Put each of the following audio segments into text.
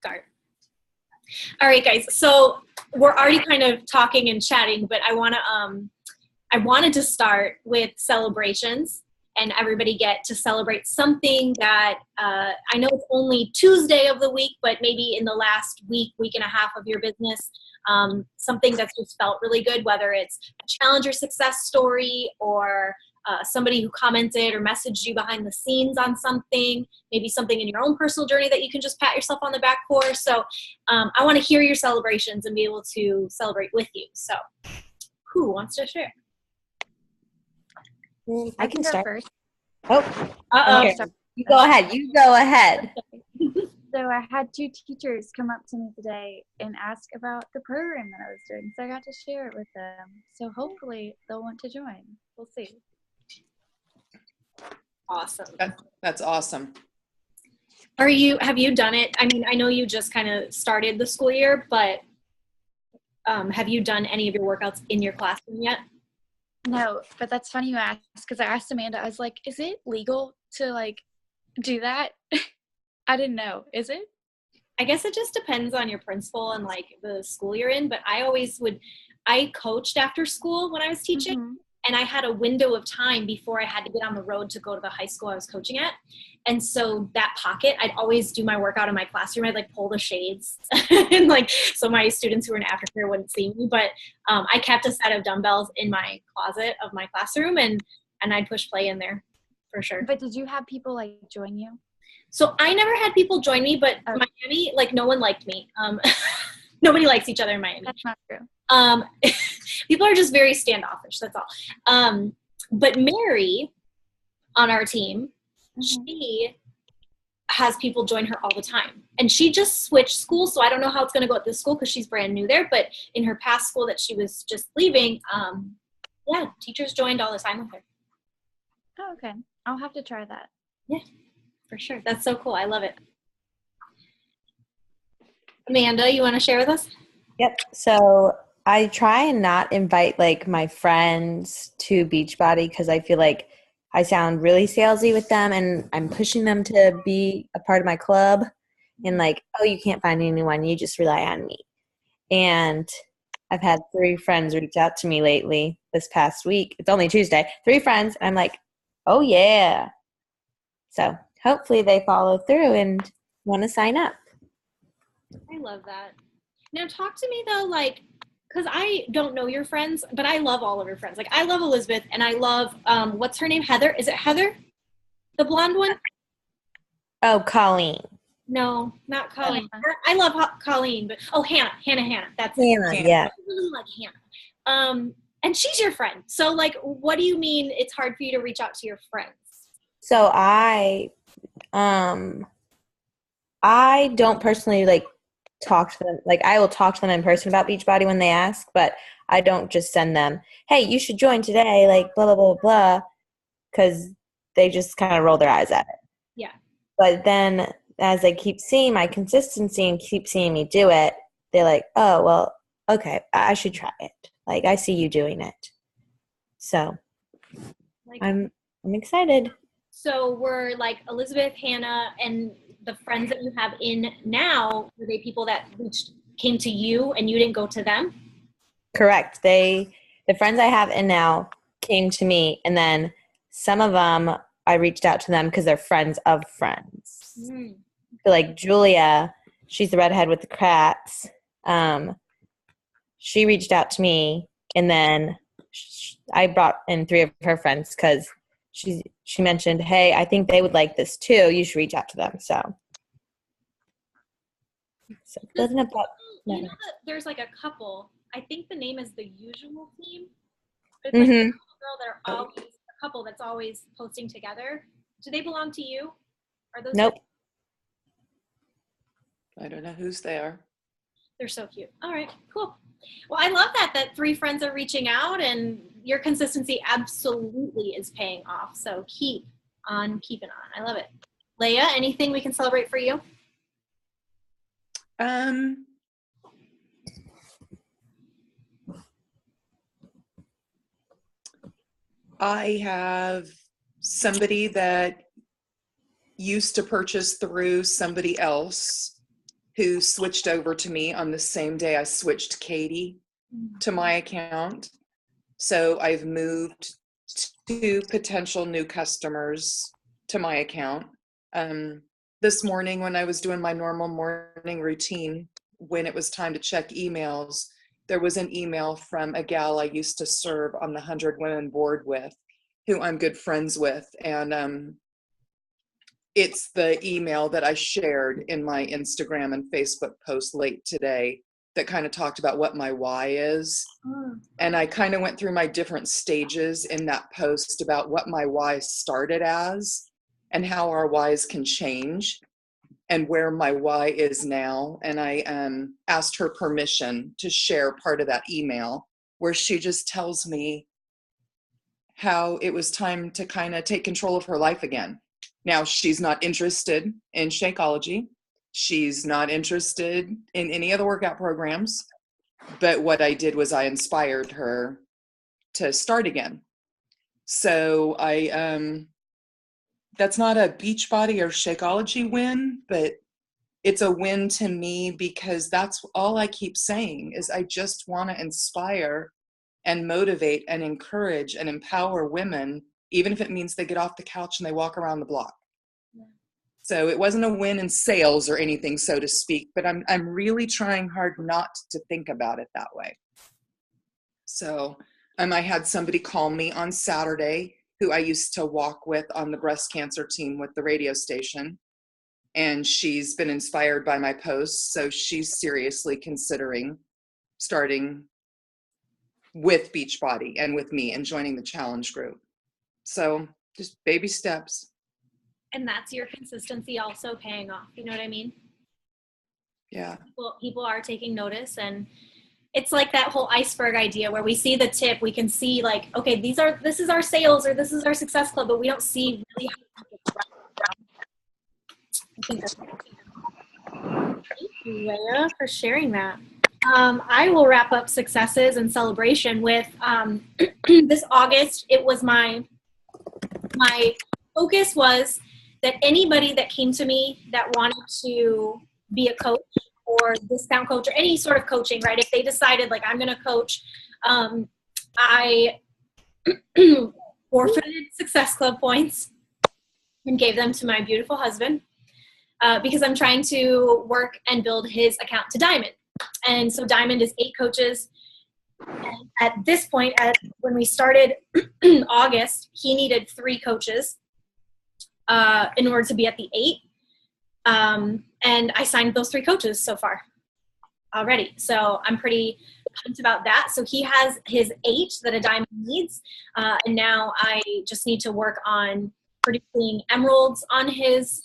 Start. All right, guys. So we're already kind of talking and chatting, but I wanted to start with celebrations and everybody get to celebrate something that I know it's only Tuesday of the week, but maybe in the last week and a half of your business, something that's just felt really good, whether it's a challenge or success story or somebody who commented or messaged you behind the scenes on something, maybe something in your own personal journey that you can just pat yourself on the back for. So I want to hear your celebrations and be able to celebrate with you. So who wants to share? I can start first. Oh, Uh-oh. You go ahead. You go ahead. So I had 2 teachers come up to me today and ask about the program that I was doing. So I got to share it with them. So hopefully they'll want to join. We'll see. Awesome. That's awesome. Have you done it? I mean, I know you just kind of started the school year, but have you done any of your workouts in your classroom yet? No, but that's funny you asked, because I asked Amanda, I was like, is it legal to do that? I didn't know. Is it? I guess it just depends on your principal and the school you're in, but I coached after school when I was teaching. Mm-hmm. And I had a window of time before I had to get on the road to go to the high school I was coaching at. And so that pocket, I'd always do my workout in my classroom. I'd pull the shades and so my students who were in aftercare wouldn't see me. But I kept a set of dumbbells in my closet of my classroom and I'd push play in there for sure. But did you have people join you? So I never had people join me, but Miami, no one liked me. Nobody likes each other in Miami. That's not true. People are just very standoffish. That's all. But Mary on our team, she has people join her all the time. And she just switched schools, so I don't know how it's going to go at this school because she's brand new there. But in her past school that she was just leaving, teachers joined all the time with her. Oh, okay. I'll have to try that. Yeah, for sure. That's so cool. I love it. Amanda, you want to share with us? Yep. So I try and not invite my friends to Beachbody because I feel like I sound really salesy with them and I'm pushing them to be a part of my club and oh, you can't find anyone. You just rely on me. And I've had 3 friends reach out to me lately this past week. It's only Tuesday. 3 friends. And I'm like, oh yeah. So hopefully they follow through and want to sign up. I love that. Now talk to me though, because I don't know your friends, but I love all of your friends. I love Elizabeth and I love, what's her name? Heather? Is it Heather? The blonde one? Oh, Colleen. No, not Colleen. I love Colleen, but Hannah. That's Hannah, it. yeah. I really like Hannah. And she's your friend. So what do you mean it's hard for you to reach out to your friends? So I don't personally talk to them. I will talk to them in person about Beachbody when they ask, but I don't just send them, hey, you should join today, blah, blah, blah, blah, because they just kind of roll their eyes at it. Yeah. But then as they keep seeing my consistency and keep seeing me do it, they're like, oh, well, okay, I should try it. I see you doing it. So I'm excited. So we're Elizabeth, Hannah, and the friends that you have in now, were they people that came to you and you didn't go to them? Correct. The friends I have in now came to me, and then some of them I reached out to them because they're friends of friends. Mm. So Julia, she's the redhead with the crats. She reached out to me, and then I brought in 3 of her friends because she mentioned, hey, I think they would like this too. You should reach out to them. So doesn't about there's a couple. I think the name is the Usual Team. It's mm-hmm. a girl that are always a couple that's always posting together. Do they belong to you? Are those? Nope. I don't know whose they are. They're so cute. All right, cool. Well, I love that 3 friends are reaching out and your consistency absolutely is paying off. So keep on keeping on. I love it. Leia, anything we can celebrate for you? I have somebody that used to purchase through somebody else who switched over to me on the same day I switched Katie to my account. So I've moved 2 potential new customers to my account. This morning when I was doing my normal morning routine, when it was time to check emails, there was an email from a gal I used to serve on the 100 Women board with, who I'm good friends with. And it's the email that I shared in my Instagram and Facebook post late today that kind of talked about what my why is. And I kind of went through my different stages in that post about what my why started as and how our whys can change and where my why is now. And I asked her permission to share part of that email where she just tells me how it was time to kind of take control of her life again. Now, she's not interested in Shakeology. She's not interested in any other workout programs. But what I did was I inspired her to start again. So that's not a Beachbody or Shakeology win, but it's a win to me because that's all I keep saying is I just want to inspire and motivate and encourage and empower women, even if it means they get off the couch and they walk around the block. Yeah. So it wasn't a win in sales or anything, so to speak, but I'm really trying hard not to think about it that way. So I had somebody call me on Saturday who I used to walk with on the breast cancer team with the radio station. And she's been inspired by my posts. So she's seriously considering starting with Beachbody and with me and joining the challenge group. So just baby steps. And that's your consistency also paying off. You know what I mean? Yeah. People are taking notice, and it's like that whole iceberg idea where we see the tip, we can see like, okay, this is our sales or this is our success club, but we don't see really how people I think that's Thank you, Leah, for sharing that. I will wrap up successes and celebration with this August. It was my focus was that anybody that came to me that wanted to be a coach or discount coach or any sort of coaching, right? If they decided like I'm going to coach, I forfeited Success Club points and gave them to my beautiful husband because I'm trying to work and build his account to Diamond. And so Diamond is 8 coaches. And at this point, when we started August, he needed 3 coaches in order to be at the 8. And I signed those 3 coaches so far already. So I'm pretty pumped about that. So he has his 8 that a Diamond needs. And now I just need to work on producing emeralds on his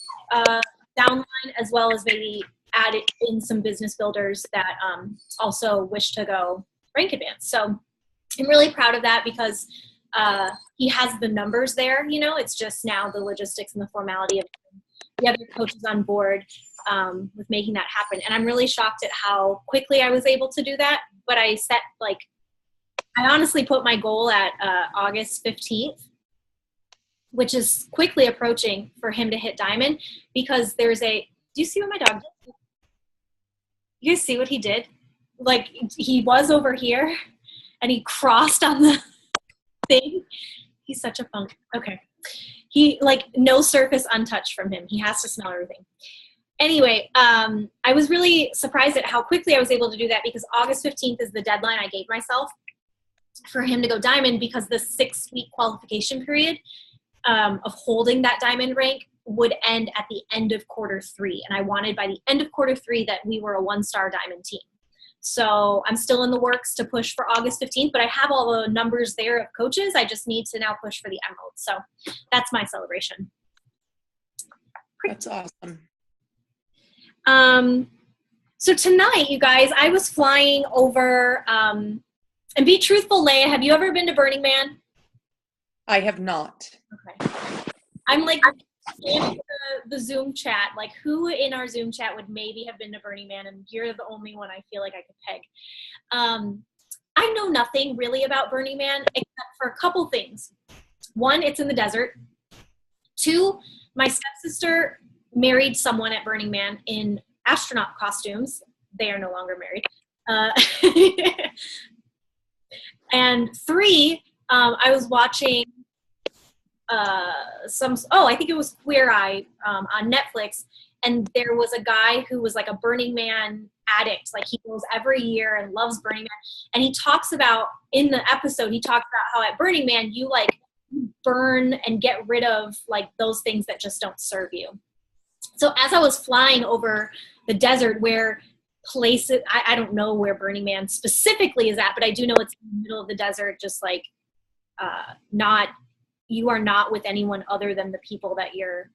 downline, as well as maybe add in some business builders that also wish to go rank advance. So I'm really proud of that because he has the numbers there. You know, it's just now the logistics and the formality of the other coaches on board with making that happen. And I'm really shocked at how quickly I was able to do that. But I honestly put my goal at August 15th, which is quickly approaching for him to hit Diamond because do you see what my dog did? You guys see what he did? Like he was over here and he crossed on the thing. He's such a punk. Okay. He no surface untouched from him. He has to smell everything. Anyway, I was really surprised at how quickly I was able to do that because August 15th is the deadline I gave myself for him to go Diamond because the 6-week qualification period of holding that Diamond rank would end at the end of quarter 3. And I wanted by the end of quarter 3 that we were a 1-star Diamond team. So I'm still in the works to push for August 15th, but I have all the numbers there of coaches. I just need to now push for the emerald. So that's my celebration. That's awesome. So tonight, you guys, I was flying over, and be truthful, Leia, have you ever been to Burning Man? I have not. Okay. I'm like in the Zoom chat, like who in our Zoom chat would maybe have been to Burning Man, and you're the only one I feel like I could peg. I know nothing really about Burning Man except for a couple things. 1, it's in the desert. 2, my stepsister married someone at Burning Man astronaut costumes. They are no longer married. And 3, I was watching I think it was Queer Eye on Netflix, and there was a guy who was like a Burning Man addict. Like he goes every year and loves Burning Man. And he talks about, in the episode, he talks about how at Burning Man, you like burn and get rid of like those things that just don't serve you. So as I was flying over the desert where places, I don't know where Burning Man specifically is at, but I do know it's in the middle of the desert, just like you are not with anyone other than the people that you're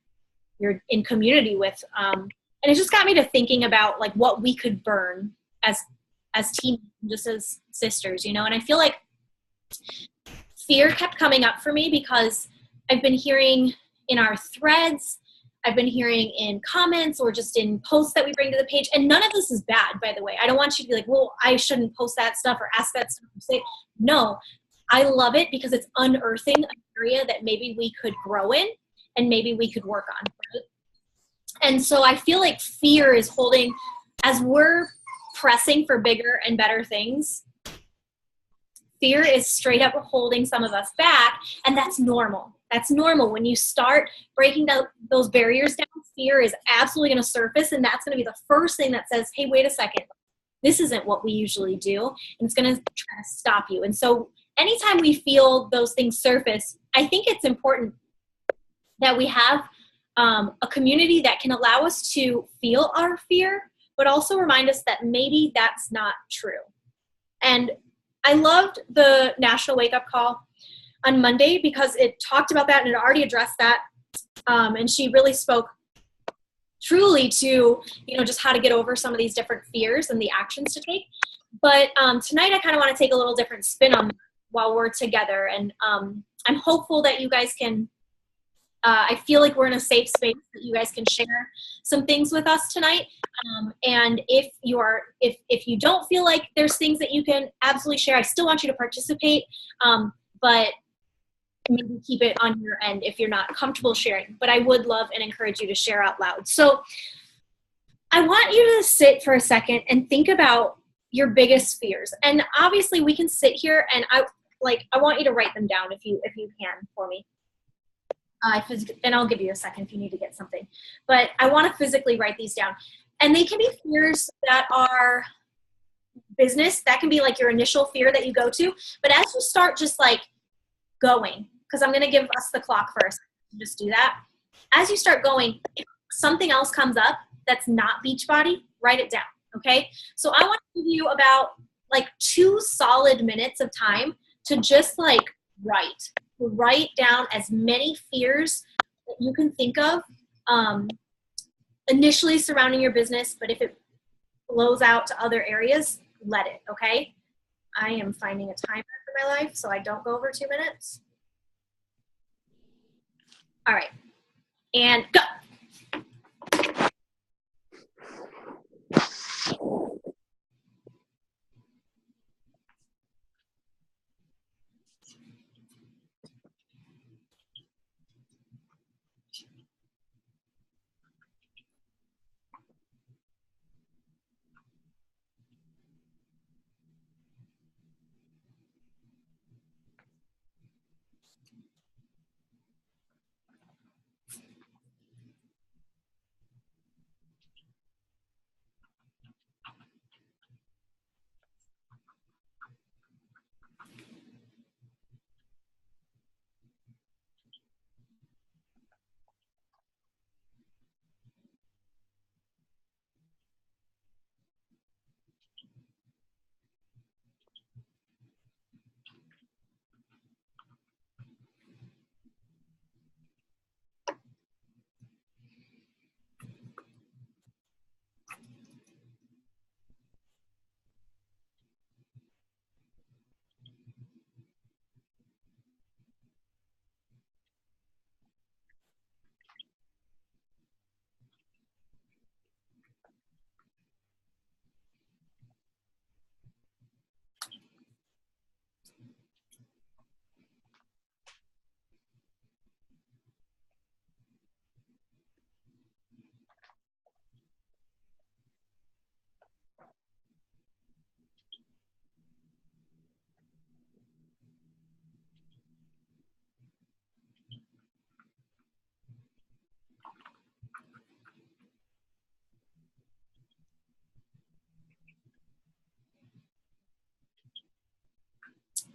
in community with. And it just got me to thinking about like what we could burn as team, just as sisters, you know? And I feel like fear kept coming up for me because I've been hearing in our threads, I've been hearing in comments or just in posts that we bring to the page. And none of this is bad, by the way. I don't want you to be like, well, I shouldn't post that stuff or ask that stuff or say, no, I love it because it's unearthing an area that maybe we could grow in and maybe we could work on. Right? And so I feel like fear is holding, as we're pressing for bigger and better things, fear is straight up holding some of us back, and that's normal. That's normal. When you start breaking down those barriers down, fear is absolutely going to surface, and that's going to be the first thing that says, hey, wait a second, this isn't what we usually do, and it's going to try to stop you. And so anytime we feel those things surface, I think it's important that we have a community that can allow us to feel our fear, but also remind us that maybe that's not true. And I loved the National Wake Up Call on Monday because it talked about that and it already addressed that. And she really spoke truly to, you know, just how to get over some of these different fears and the actions to take. But tonight I kind of want to take a little different spin on that while we're together. And I'm hopeful that you guys can, I feel like we're in a safe space that you guys can share some things with us tonight. And if you don't feel like there's things that you can absolutely share, I still want you to participate, but maybe keep it on your end if you're not comfortable sharing. But I would love and encourage you to share out loud. So I want you to sit for a second and think about your biggest fears. And obviously we can sit here and I want you to write them down if you can for me. And I'll give you a second if you need to get something. But I want to physically write these down. And they can be fears that are business. That can be like your initial fear that you go to. But as you start just like going, because I'm going to give us the clock first. Just do that. As you start going, if something else comes up that's not Beachbody, write it down. Okay? So I want to give you about like 2 solid minutes of time to just like write down as many fears that you can think of initially surrounding your business, but if it blows out to other areas, let it, okay? I am finding a timer for my life so I don't go over 2 minutes. All right, and go.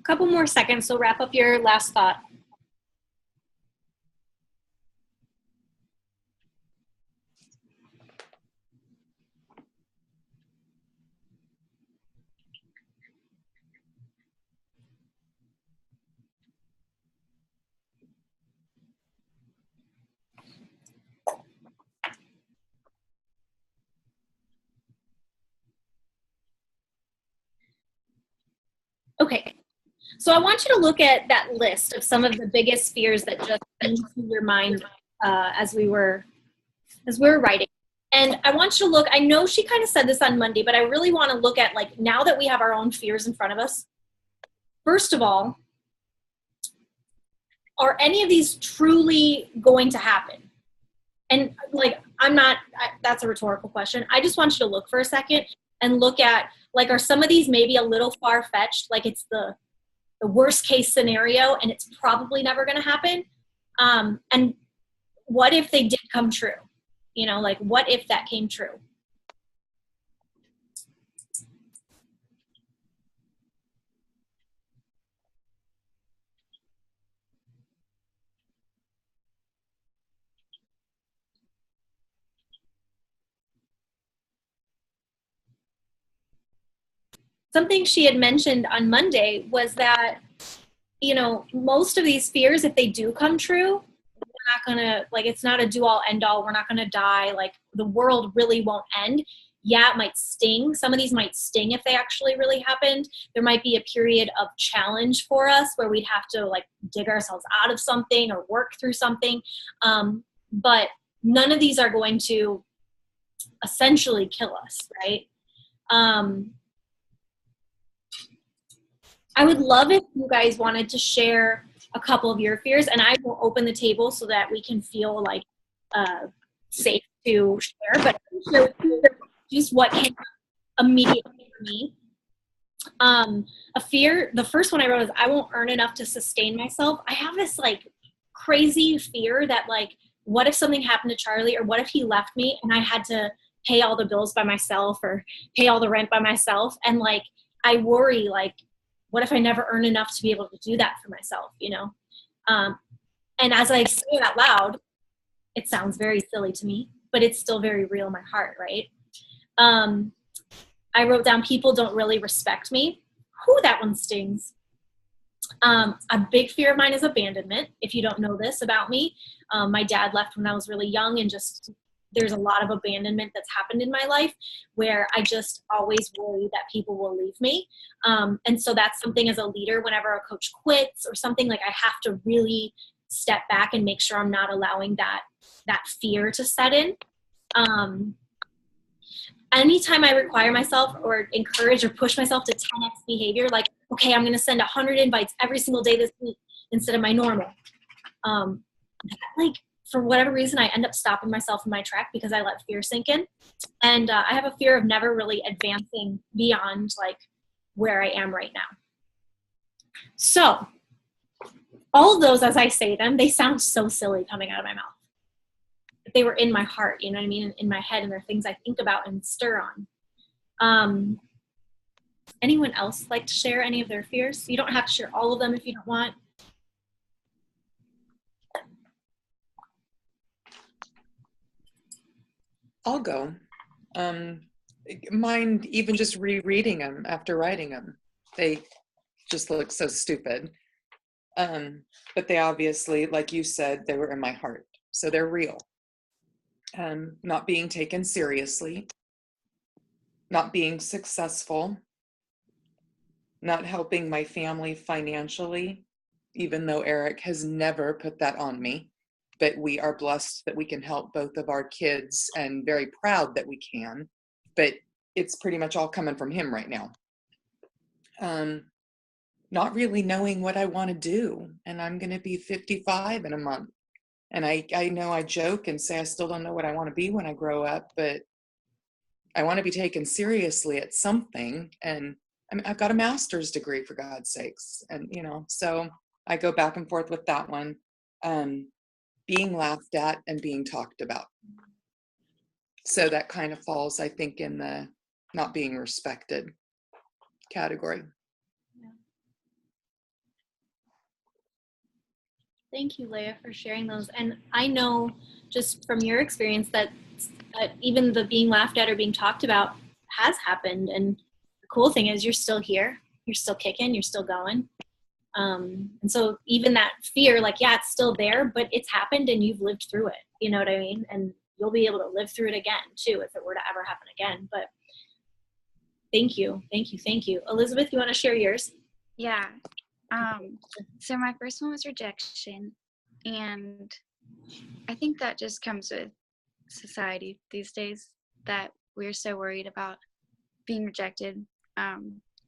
couple more seconds, so wrap up your last thought. Okay, so I want you to look at that list of some of the biggest fears that just came to your mind as we were writing. And I want you to look, I know she kind of said this on Monday, but I really want to look at, like, now that we have our own fears in front of us, first of all, are any of these truly going to happen? And like, that's a rhetorical question. I just want you to look for a second and look at, like, are some of these maybe a little far-fetched, like it's the worst case scenario and it's probably never going to happen? And what if they did come true? You know, like, what if that came true? Something she had mentioned on Monday was that, you know, most of these fears, if they do come true, we're not gonna, like, it's not a do all end all. We're not gonna die. Like, the world really won't end. Yeah, it might sting. Some of these might sting if they actually really happened. There might be a period of challenge for us where we'd have to, like, dig ourselves out of something or work through something. But none of these are going to essentially kill us, right? I would love if you guys wanted to share a couple of your fears, and I will open the table so that we can feel like safe to share. But I'll share with you just what came up immediately for me. A fear, the first one I wrote is, I won't earn enough to sustain myself. I have this, like, crazy fear that, like, what if something happened to Charlie, or what if he left me and I had to pay all the bills by myself or pay all the rent by myself? And, like, I worry, like, what if I never earn enough to be able to do that for myself, you know? And as I say it out loud, it sounds very silly to me, but it's still very real in my heart, right? I wrote down, people don't really respect me. Whew, that one stings. A big fear of mine is abandonment. If you don't know this about me, my dad left when I was really young, and just, there's a lot of abandonment that's happened in my life where I just always worry that people will leave me. And so that's something, as a leader, whenever a coach quits or something, like, I have to really step back and make sure I'm not allowing that fear to set in. Anytime I require myself or encourage or push myself to 10x behavior, like, okay, I'm going to send 100 invites every single day this week instead of my normal. Like, for whatever reason, I end up stopping myself in my track because I let fear sink in. And I have a fear of never really advancing beyond, like, where I am right now. So all of those, as I say them, they sound so silly coming out of my mouth. But they were in my heart, you know what I mean? In my head, and they're things I think about and stir on. Anyone else like to share any of their fears? You don't have to share all of them if you don't want. I'll go. Mine, even just rereading them after writing them, they just look so stupid. But they obviously, like you said, they were in my heart. So they're real. Not being taken seriously, not being successful, not helping my family financially, even though Eric has never put that on me. But we are blessed that we can help both of our kids, and very proud that we can. But it's pretty much all coming from him right now. Not really knowing what I want to do. And I'm going to be 55 in a month. And I know I joke and say I still don't know what I want to be when I grow up, but I want to be taken seriously at something. And I mean, I've got a master's degree, for God's sakes. And, you know, so I go back and forth with that one. Being laughed at and being talked about. So that kind of falls, I think, in the not being respected category. Thank you, Leah, for sharing those. And I know just from your experience that even the being laughed at or being talked about has happened. And the cool thing is you're still here. You're still kicking. You're still going. And so even that fear, like, yeah, it's still there, but it's happened and you've lived through it. You know what I mean? And you'll be able to live through it again, too, if it were to ever happen again. But thank you. Thank you. Thank you. Elizabeth, you want to share yours? Yeah. So my first one was rejection, and I think that just comes with society these days, that we're so worried about being rejected,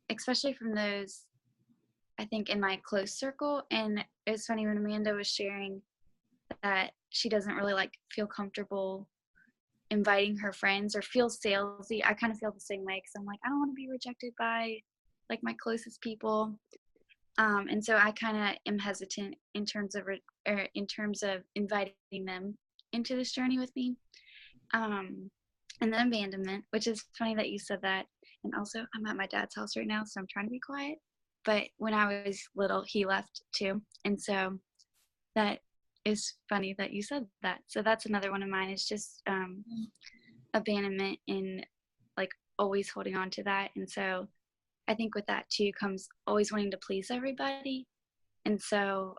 especially from those, I think, in my close circle. And it's funny when Amanda was sharing that she doesn't really like feel comfortable inviting her friends or feel salesy. I kind of feel the same way, because I'm like, I don't want to be rejected by like my closest people. And so I kind of am hesitant in terms of inviting them into this journey with me. And then abandonment, which is funny that you said that. And also, I'm at my dad's house right now, so I'm trying to be quiet. But when I was little, he left too. And so that is funny that you said that. So that's another one of mine, is just abandonment and like always holding on to that. And so I think with that too comes always wanting to please everybody. And so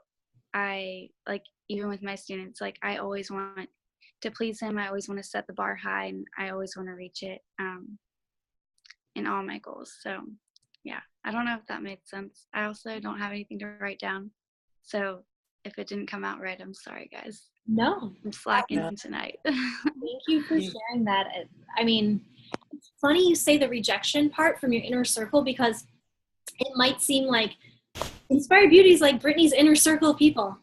I, like, even with my students, like, I always want to please them. I always want to set the bar high, and I always want to reach it in all my goals. So yeah, I don't know if that made sense. I also don't have anything to write down. So if it didn't come out right, I'm sorry, guys. No. I'm slacking tonight. Thank you for sharing that. I mean, it's funny you say the rejection part from your inner circle, because it might seem like Inspired Beauty is like Brittany's inner circle of people.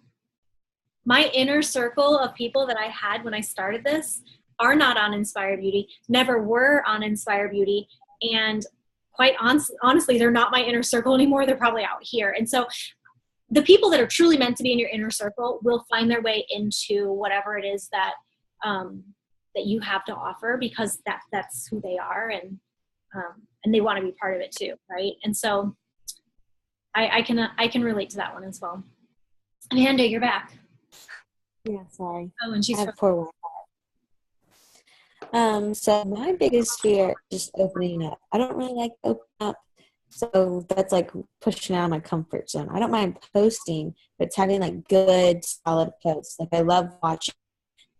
My inner circle of people that I had when I started this are not on Inspired Beauty, never were on Inspired Beauty, and quite honestly, they're not my inner circle anymore. They're probably out here. And so the people that are truly meant to be in your inner circle will find their way into whatever it is that that you have to offer, because that's who they are, and they want to be part of it too, right? And so I can relate to that one as well. Amanda, you're back. Yeah, sorry. Oh, and she's I have poor Wi-Fi. So my biggest fear is just opening up. I don't really like opening up. So that's like pushing out of my comfort zone. I don't mind posting, but it's having like good, solid posts. Like I love watching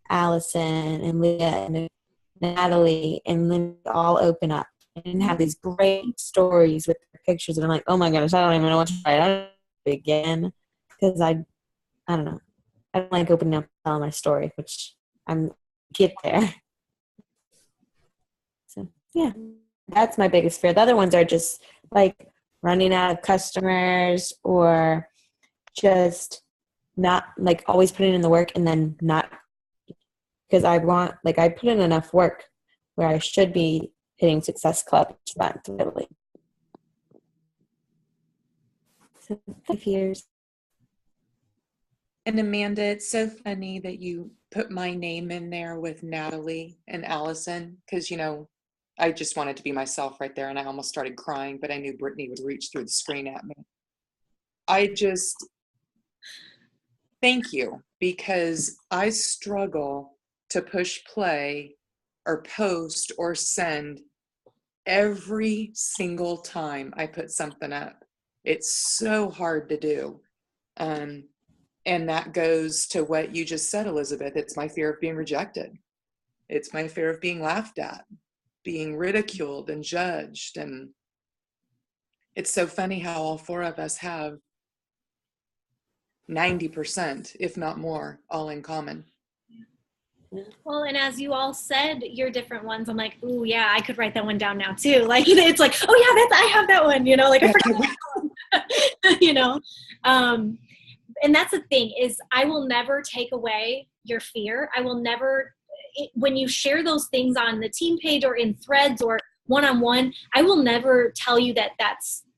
Allison and Leah and Natalie and Lindsay all open up and have these great stories with their pictures. And I'm like, oh my goodness, I don't even know what to write. I don't know to begin, because I don't know. I don't like opening up and telling my story, which I'm get there. So yeah, that's my biggest fear. The other ones are just like running out of customers, or just not like always putting in the work and then not, because I put in enough work where I should be hitting Success Club each month, really. So 5 years. And Amanda, it's so funny that you put my name in there with Natalie and Allison, because, I just wanted to be myself right there, and I almost started crying, but I knew Brittany would reach through the screen at me. Thank you, because I struggle to push play or post or send every single time I put something up. It's so hard to do. And that goes to what you just said, Elizabeth. It's my fear of being rejected. It's my fear of being laughed at, being ridiculed and judged. And it's so funny how all four of us have 90%, if not more, all in common. Well, and as you all said your different ones, I'm like, ooh, yeah, I could write that one down now too. Like, it's like, oh yeah, I have that one, like I forgot that one. And that's the thing, is I will never take away your fear. I will never, when you share those things on the team page or in threads or one-on-one, I will never tell you that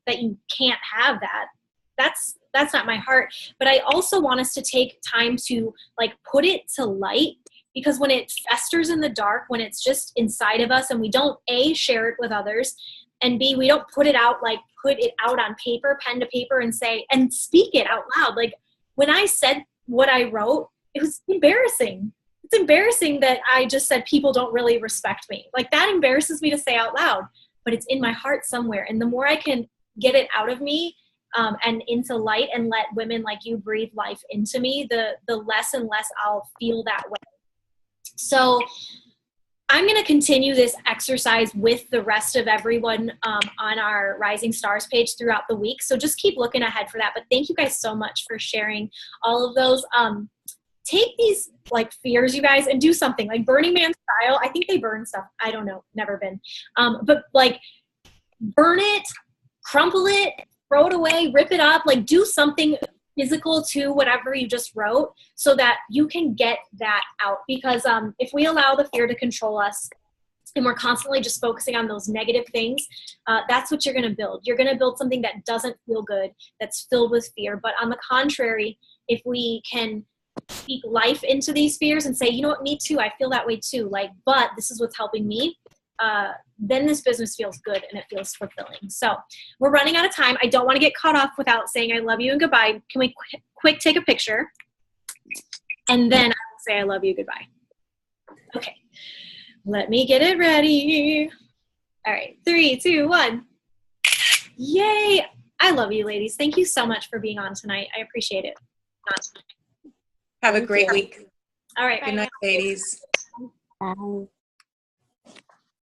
you can't have that. That's not my heart. But I also want us to take time to like put it to light, because when it festers in the dark, when it's just inside of us and we don't A, share it with others, and B, we don't put it out on paper, pen to paper, and say, and speak it out loud. Like when I said what I wrote, it was embarrassing. It's embarrassing that I just said people don't really respect me. Like, that embarrasses me to say out loud, but it's in my heart somewhere. And the more I can get it out of me and into light and let women like you breathe life into me, the less and less I'll feel that way. So I'm going to continue this exercise with the rest of everyone on our Rising Stars page throughout the week. So just keep looking ahead for that. But thank you guys so much for sharing all of those. Take these like fears, you guys, and do something like Burning Man style. I think they burn stuff. I don't know. Never been. But like burn it, crumple it, throw it away, rip it up, like do something physical to whatever you just wrote so that you can get that out. Because if we allow the fear to control us and we're constantly just focusing on those negative things, that's what you're going to build. You're going to build something that doesn't feel good, that's filled with fear. But on the contrary, if we can speak life into these fears and say, you know what, me too, I feel that way too, like, but this is what's helping me, then this business feels good and it feels fulfilling. So we're running out of time. I don't want to get caught off without saying I love you and goodbye. Can we quick take a picture? And then I will say I love you, goodbye. Okay, let me get it ready. All right, 3, 2, 1. Yay. I love you, ladies. Thank you so much for being on tonight. I appreciate it. Have a great week. All right. Good night, ladies. Bye.